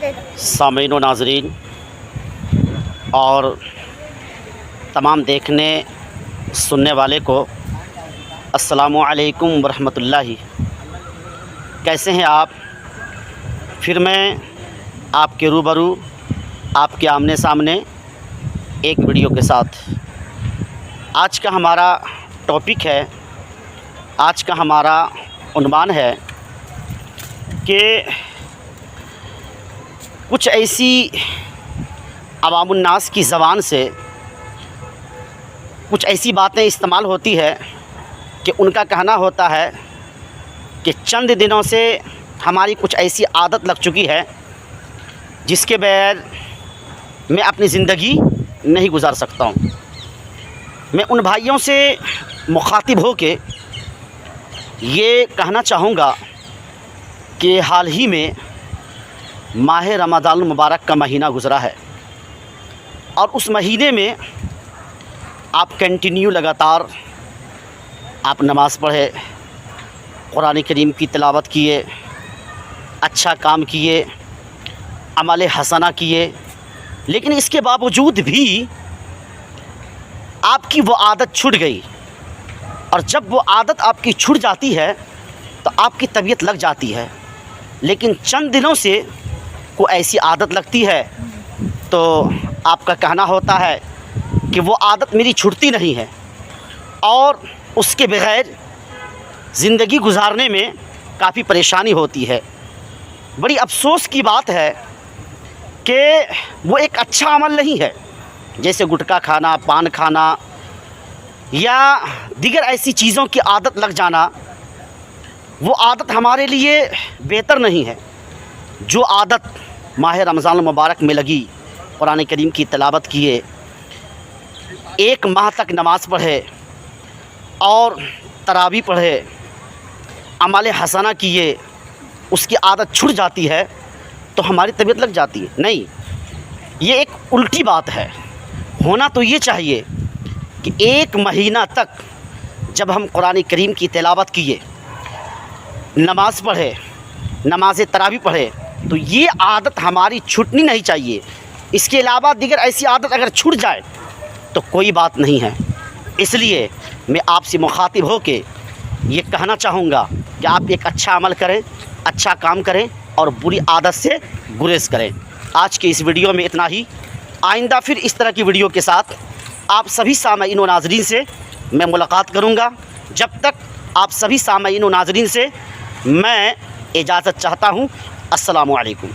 سامعین و ناظرین اور تمام دیکھنے سننے والے کو السلام علیکم ورحمۃ اللہ۔ کیسے ہیں آپ؟ پھر میں آپ کے روبرو، آپ کے آمنے سامنے ایک ویڈیو کے ساتھ۔ آج کا ہمارا ٹاپک ہے، آج کا ہمارا عنوان ہے کہ کچھ ایسی عوام الناس کی زبان سے کچھ ایسی باتیں استعمال ہوتی ہے کہ ان کا کہنا ہوتا ہے کہ چند دنوں سے ہماری کچھ ایسی عادت لگ چکی ہے جس کے بغیر میں اپنی زندگی نہیں گزار سکتا ہوں۔ میں ان بھائیوں سے مخاطب ہو کے یہ کہنا چاہوں گا کہ حال ہی میں ماہ رمضان المبارک کا مہینہ گزرا ہے، اور اس مہینے میں آپ کنٹینیو لگاتار آپ نماز پڑھے، قرآن کریم کی تلاوت کیے، اچھا کام کیے، عمل حسنہ کیے، لیکن اس کے باوجود بھی آپ کی وہ عادت چھوٹ گئی، اور جب وہ عادت آپ کی چھوٹ جاتی ہے تو آپ کی طبیعت لگ جاتی ہے، لیکن چند دنوں سے کوئی ایسی عادت لگتی ہے تو آپ کا کہنا ہوتا ہے کہ وہ عادت میری چھوٹتی نہیں ہے، اور اس کے بغیر زندگی گزارنے میں کافی پریشانی ہوتی ہے۔ بڑی افسوس کی بات ہے کہ وہ ایک اچھا عمل نہیں ہے، جیسے گٹکا کھانا، پان کھانا یا دیگر ایسی چیزوں کی عادت لگ جانا۔ وہ عادت ہمارے لیے بہتر نہیں ہے۔ جو عادت ماہ رمضان المبارک میں لگی، قرآن کریم کی تلاوت کیے، ایک ماہ تک نماز پڑھے اور تراویح پڑھے، عمل حسنہ کیے، اس کی عادت چھوٹ جاتی ہے تو ہماری طبیعت لگ جاتی ہے۔ نہیں، یہ ایک الٹی بات ہے۔ ہونا تو یہ چاہیے کہ ایک مہینہ تک جب ہم قرآن کریم کی تلاوت کیے، نماز پڑھے، نماز تراویح پڑھے، تو یہ عادت ہماری چھوٹنی نہیں چاہیے۔ اس کے علاوہ دیگر ایسی عادت اگر چھوٹ جائے تو کوئی بات نہیں ہے۔ اس لیے میں آپ سے مخاطب ہو کے یہ کہنا چاہوں گا کہ آپ ایک اچھا عمل کریں، اچھا کام کریں اور بری عادت سے گریز کریں۔ آج کے اس ویڈیو میں اتنا ہی۔ آئندہ پھر اس طرح کی ویڈیو کے ساتھ آپ سبھی سامعین و ناظرین سے میں ملاقات کروں گا۔ جب تک آپ سبھی سامعین و ناظرین سے میں اجازت چاہتا ہوں۔ السلام علیکم۔